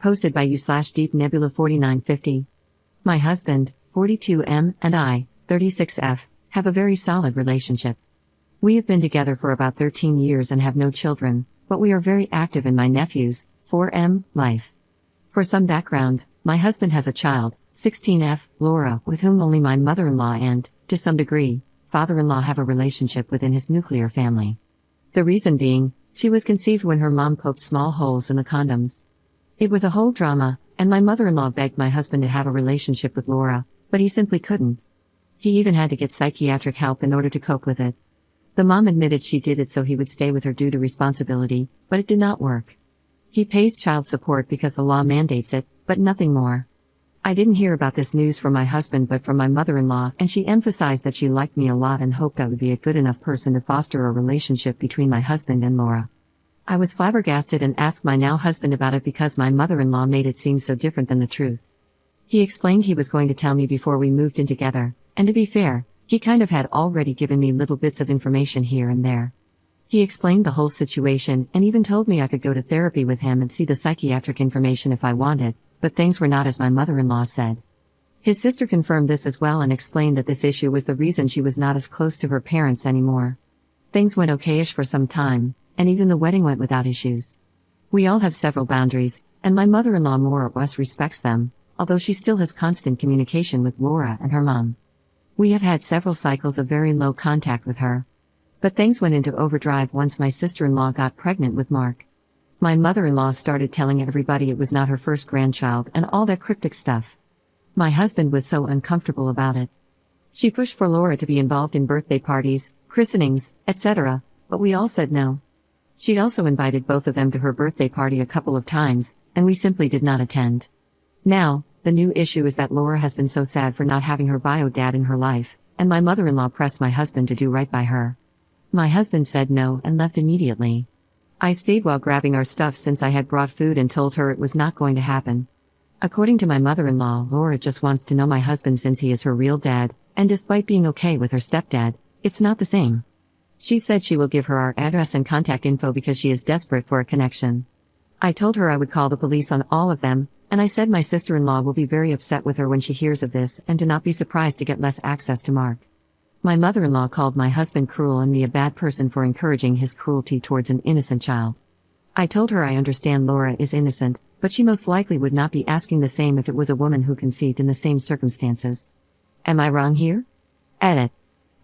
Posted by you/Deep Nebula 4950. My husband, 42M, and I, 36F, have a very solid relationship. We have been together for about 13 years and have no children, but we are very active in my nephew's, 4M, life. For some background, my husband has a child, 16F, Laura, with whom only my mother-in-law and, to some degree, father-in-law have a relationship within his nuclear family. The reason being, she was conceived when her mom poked small holes in the condoms. It was a whole drama, and my mother-in-law begged my husband to have a relationship with Laura, but he simply couldn't. He even had to get psychiatric help in order to cope with it. The mom admitted she did it so he would stay with her due to responsibility, but it did not work. He pays child support because the law mandates it, but nothing more. I didn't hear about this news from my husband but from my mother-in-law, and she emphasized that she liked me a lot and hoped I would be a good enough person to foster a relationship between my husband and Laura. I was flabbergasted and asked my now husband about it because my mother-in-law made it seem so different than the truth. He explained he was going to tell me before we moved in together, and to be fair, he kind of had already given me little bits of information here and there. He explained the whole situation and even told me I could go to therapy with him and see the psychiatric information if I wanted, but things were not as my mother-in-law said. His sister confirmed this as well and explained that this issue was the reason she was not as close to her parents anymore. Things went okayish for some time, and even the wedding went without issues. We all have several boundaries, and my mother-in-law more or less respects them, although she still has constant communication with Laura and her mom. We have had several cycles of very low contact with her. But things went into overdrive once my sister-in-law got pregnant with Mark. My mother-in-law started telling everybody it was not her first grandchild and all that cryptic stuff. My husband was so uncomfortable about it. She pushed for Laura to be involved in birthday parties, christenings, etc., but we all said no. She'd also invited both of them to her birthday party a couple of times, and we simply did not attend. Now, the new issue is that Laura has been so sad for not having her bio dad in her life, and my mother-in-law pressed my husband to do right by her. My husband said no and left immediately. I stayed while grabbing our stuff since I had brought food and told her it was not going to happen. According to my mother-in-law, Laura just wants to know my husband since he is her real dad, and despite being okay with her stepdad, it's not the same. She said she will give her our address and contact info because she is desperate for a connection. I told her I would call the police on all of them, and I said my sister-in-law will be very upset with her when she hears of this and to not be surprised to get less access to Mark. My mother-in-law called my husband cruel and me a bad person for encouraging his cruelty towards an innocent child. I told her I understand Laura is innocent, but she most likely would not be asking the same if it was a woman who conceived in the same circumstances. Am I wrong here? Edit.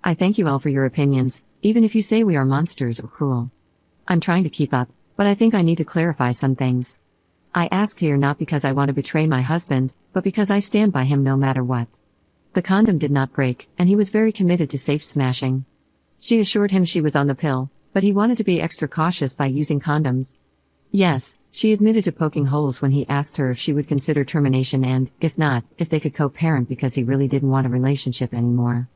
I thank you all for your opinions, even if you say we are monsters or cruel. I'm trying to keep up, but I think I need to clarify some things. I ask here not because I want to betray my husband, but because I stand by him no matter what. The condom did not break, and he was very committed to safe smashing. She assured him she was on the pill, but he wanted to be extra cautious by using condoms. Yes, she admitted to poking holes when he asked her if she would consider termination and, if not, if they could co-parent because he really didn't want a relationship anymore.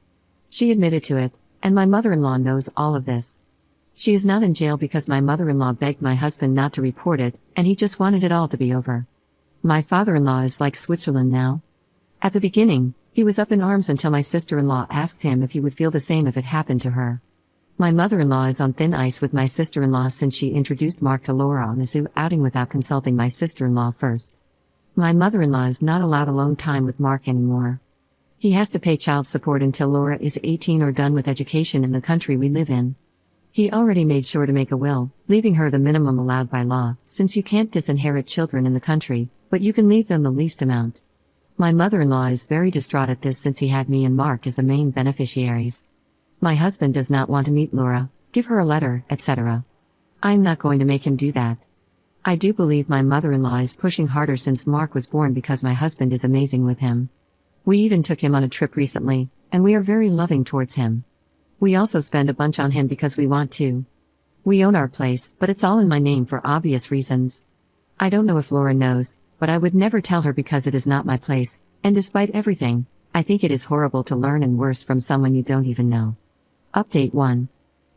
She admitted to it, and my mother-in-law knows all of this. She is not in jail because my mother-in-law begged my husband not to report it, and he just wanted it all to be over. My father-in-law is like Switzerland now. At the beginning, he was up in arms until my sister-in-law asked him if he would feel the same if it happened to her. My mother-in-law is on thin ice with my sister-in-law since she introduced Mark to Laura on the zoo outing without consulting my sister-in-law first. My mother-in-law is not allowed alone time with Mark anymore. He has to pay child support until Laura is 18 or done with education in the country we live in. He already made sure to make a will, leaving her the minimum allowed by law, since you can't disinherit children in the country, but you can leave them the least amount. My mother-in-law is very distraught at this since he had me and Mark as the main beneficiaries. My husband does not want to meet Laura, give her a letter, etc. I'm not going to make him do that. I do believe my mother-in-law is pushing harder since Mark was born because my husband is amazing with him. We even took him on a trip recently, and we are very loving towards him. We also spend a bunch on him because we want to. We own our place, but it's all in my name for obvious reasons. I don't know if Laura knows, but I would never tell her because it is not my place, and despite everything, I think it is horrible to learn and worse from someone you don't even know. Update 1.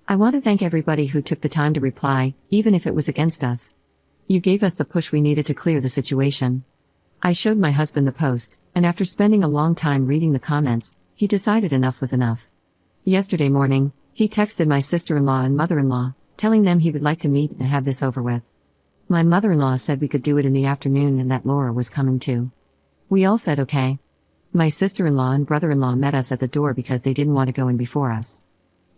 I want to thank everybody who took the time to reply, even if it was against us. You gave us the push we needed to clear the situation. I showed my husband the post, and after spending a long time reading the comments, he decided enough was enough. Yesterday morning, he texted my sister-in-law and mother-in-law, telling them he would like to meet and have this over with. My mother-in-law said we could do it in the afternoon and that Laura was coming too. We all said okay. My sister-in-law and brother-in-law met us at the door because they didn't want to go in before us.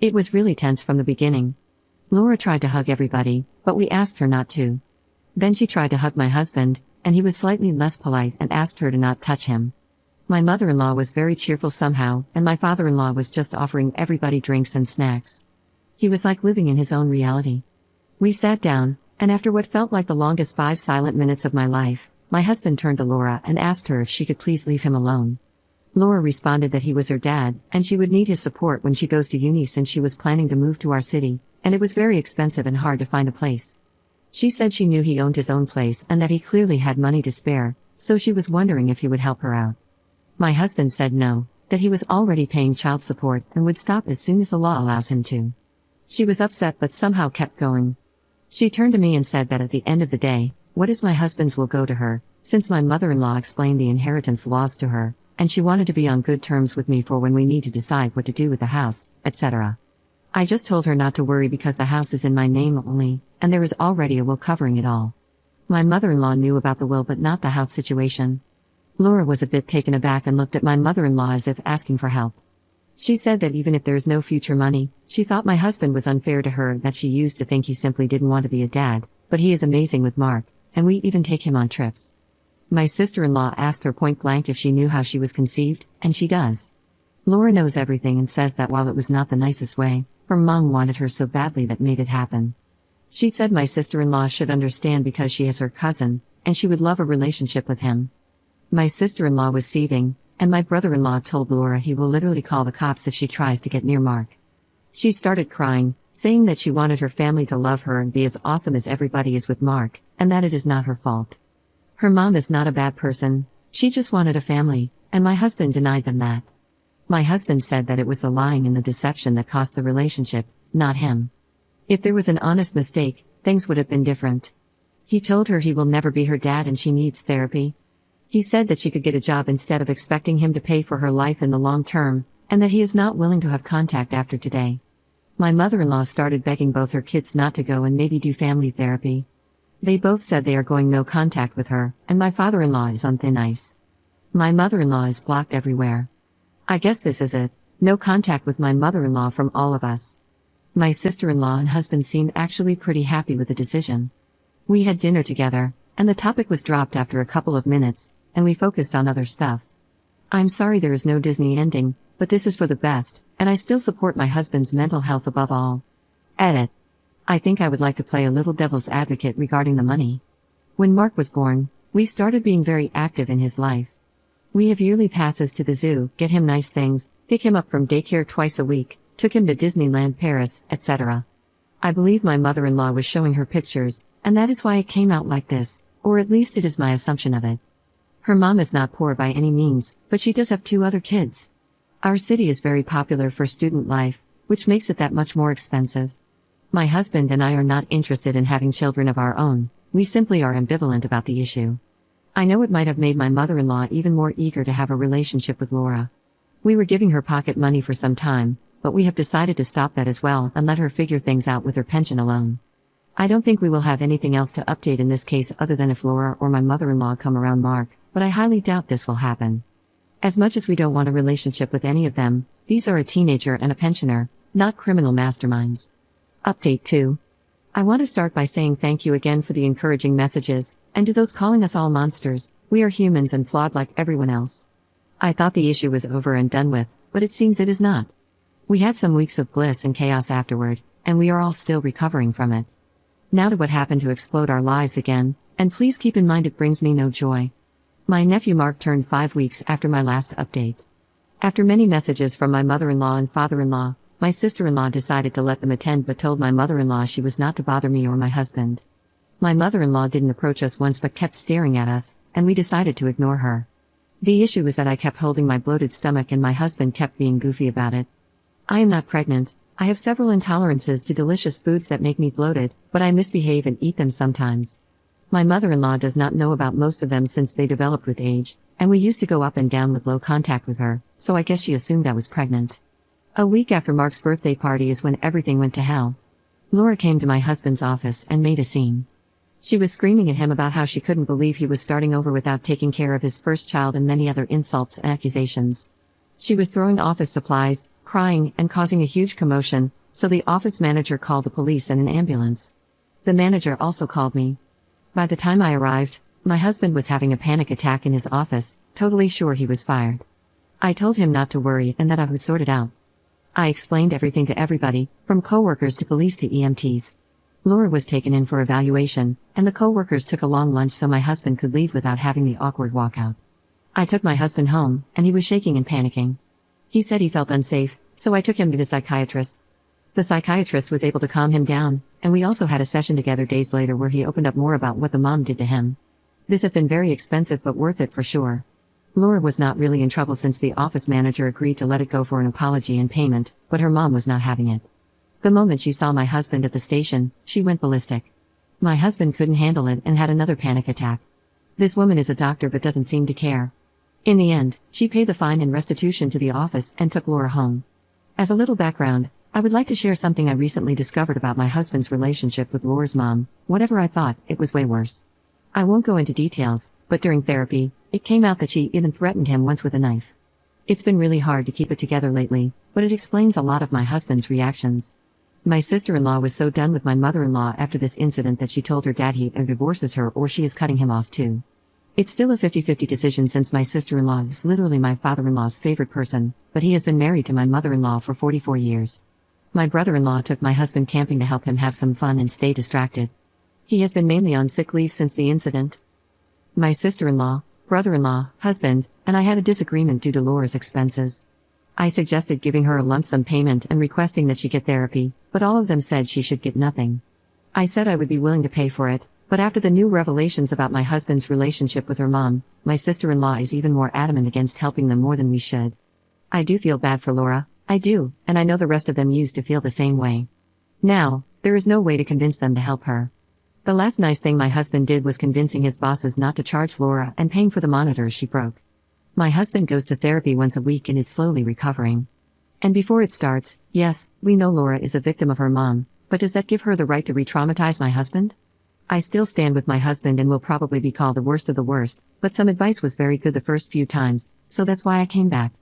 It was really tense from the beginning. Laura tried to hug everybody, but we asked her not to. Then she tried to hug my husband, and he was slightly less polite and asked her to not touch him. My mother-in-law was very cheerful somehow, and my father-in-law was just offering everybody drinks and snacks. He was like living in his own reality. We sat down, and after what felt like the longest 5 silent minutes of my life, my husband turned to Laura and asked her if she could please leave him alone. Laura responded that he was her dad, and she would need his support when she goes to uni since she was planning to move to our city, and it was very expensive and hard to find a place. She said she knew he owned his own place and that he clearly had money to spare, so she was wondering if he would help her out. My husband said no, that he was already paying child support and would stop as soon as the law allows him to. She was upset but somehow kept going. She turned to me and said that at the end of the day, what is my husband's will go to her, since my mother-in-law explained the inheritance laws to her, and she wanted to be on good terms with me for when we need to decide what to do with the house, etc. I just told her not to worry because the house is in my name only, and there is already a will covering it all. My mother-in-law knew about the will but not the house situation. Laura was a bit taken aback and looked at my mother-in-law as if asking for help. She said that even if there is no future money, she thought my husband was unfair to her, that she used to think he simply didn't want to be a dad, but he is amazing with Mark, and we even take him on trips. My sister-in-law asked her point blank if she knew how she was conceived, and she does. Laura knows everything and says that while it was not the nicest way, her mom wanted her so badly that made it happen. She said my sister-in-law should understand because she is her cousin, and she would love a relationship with him. My sister-in-law was seething, and my brother-in-law told Laura he will literally call the cops if she tries to get near Mark. She started crying, saying that she wanted her family to love her and be as awesome as everybody is with Mark, and that it is not her fault. Her mom is not a bad person, she just wanted a family, and my husband denied them that. My husband said that it was the lying and the deception that cost the relationship, not him. If there was an honest mistake, things would have been different. He told her he will never be her dad and she needs therapy. He said that she could get a job instead of expecting him to pay for her life in the long term, and that he is not willing to have contact after today. My mother-in-law started begging both her kids not to go and maybe do family therapy. They both said they are going no contact with her, and my father-in-law is on thin ice. My mother-in-law is blocked everywhere. I guess this is it, no contact with my mother-in-law from all of us. My sister-in-law and husband seemed actually pretty happy with the decision. We had dinner together, and the topic was dropped after a couple of minutes, and we focused on other stuff. I'm sorry there is no Disney ending, but this is for the best, and I still support my husband's mental health above all. Edit. I think I would like to play a little devil's advocate regarding the money. When Mark was born, we started being very active in his life. We have yearly passes to the zoo, get him nice things, pick him up from daycare twice a week, took him to Disneyland Paris, etc. I believe my mother-in-law was showing her pictures, and that is why it came out like this, or at least it is my assumption of it. Her mom is not poor by any means, but she does have 2 other kids. Our city is very popular for student life, which makes it that much more expensive. My husband and I are not interested in having children of our own, we simply are ambivalent about the issue. I know it might have made my mother-in-law even more eager to have a relationship with Laura. We were giving her pocket money for some time, but we have decided to stop that as well and let her figure things out with her pension alone. I don't think we will have anything else to update in this case other than if Laura or my mother-in-law come around Mark, but I highly doubt this will happen. As much as we don't want a relationship with any of them, these are a teenager and a pensioner, not criminal masterminds. Update 2. I want to start by saying thank you again for the encouraging messages, and to those calling us all monsters, we are humans and flawed like everyone else. I thought the issue was over and done with, but it seems it is not. We had some weeks of bliss and chaos afterward, and we are all still recovering from it. Now to what happened to explode our lives again, and please keep in mind it brings me no joy. My nephew Mark turned 5 weeks after my last update. After many messages from my mother-in-law and father-in-law, my sister-in-law decided to let them attend but told my mother-in-law she was not to bother me or my husband. My mother-in-law didn't approach us once but kept staring at us, and we decided to ignore her. The issue was that I kept holding my bloated stomach and my husband kept being goofy about it. I am not pregnant, I have several intolerances to delicious foods that make me bloated, but I misbehave and eat them sometimes. My mother-in-law does not know about most of them since they developed with age, and we used to go up and down with low contact with her, so I guess she assumed I was pregnant. A week after Mark's birthday party is when everything went to hell. Laura came to my husband's office and made a scene. She was screaming at him about how she couldn't believe he was starting over without taking care of his first child and many other insults and accusations. She was throwing office supplies, crying, and causing a huge commotion, so the office manager called the police and an ambulance. The manager also called me. By the time I arrived, my husband was having a panic attack in his office, totally sure he was fired. I told him not to worry and that I would sort it out. I explained everything to everybody, from coworkers to police to EMTs. Laura was taken in for evaluation, and the coworkers took a long lunch so my husband could leave without having the awkward walkout. I took my husband home, and he was shaking and panicking. He said he felt unsafe, so I took him to the psychiatrist. The psychiatrist was able to calm him down, and we also had a session together days later where he opened up more about what the mom did to him. This has been very expensive but worth it for sure. Laura was not really in trouble since the office manager agreed to let it go for an apology and payment, but her mom was not having it. The moment she saw my husband at the station, she went ballistic. My husband couldn't handle it and had another panic attack. This woman is a doctor but doesn't seem to care. In the end, she paid the fine and restitution to the office and took Laura home. As a little background, I would like to share something I recently discovered about my husband's relationship with Laura's mom. Whatever I thought, it was way worse. I won't go into details, but during therapy, it came out that she even threatened him once with a knife. It's been really hard to keep it together lately, but it explains a lot of my husband's reactions. My sister-in-law was so done with my mother-in-law after this incident that she told her dad he either divorces her or she is cutting him off too. It's still a 50-50 decision since my sister-in-law is literally my father-in-law's favorite person, but he has been married to my mother-in-law for 44 years. My brother-in-law took my husband camping to help him have some fun and stay distracted. He has been mainly on sick leave since the incident. My sister-in-law, brother-in-law, husband, and I had a disagreement due to Laura's expenses. I suggested giving her a lump sum payment and requesting that she get therapy, but all of them said she should get nothing. I said I would be willing to pay for it, but after the new revelations about my husband's relationship with her mom, my sister-in-law is even more adamant against helping them more than we should. I do feel bad for Laura, I do, and I know the rest of them used to feel the same way. Now, there is no way to convince them to help her. The last nice thing my husband did was convincing his bosses not to charge Laura and paying for the monitors she broke. My husband goes to therapy once a week and is slowly recovering. And before it starts, yes, we know Laura is a victim of her mom, but does that give her the right to re-traumatize my husband? I still stand with my husband and will probably be called the worst of the worst, but some advice was very good the first few times, so that's why I came back.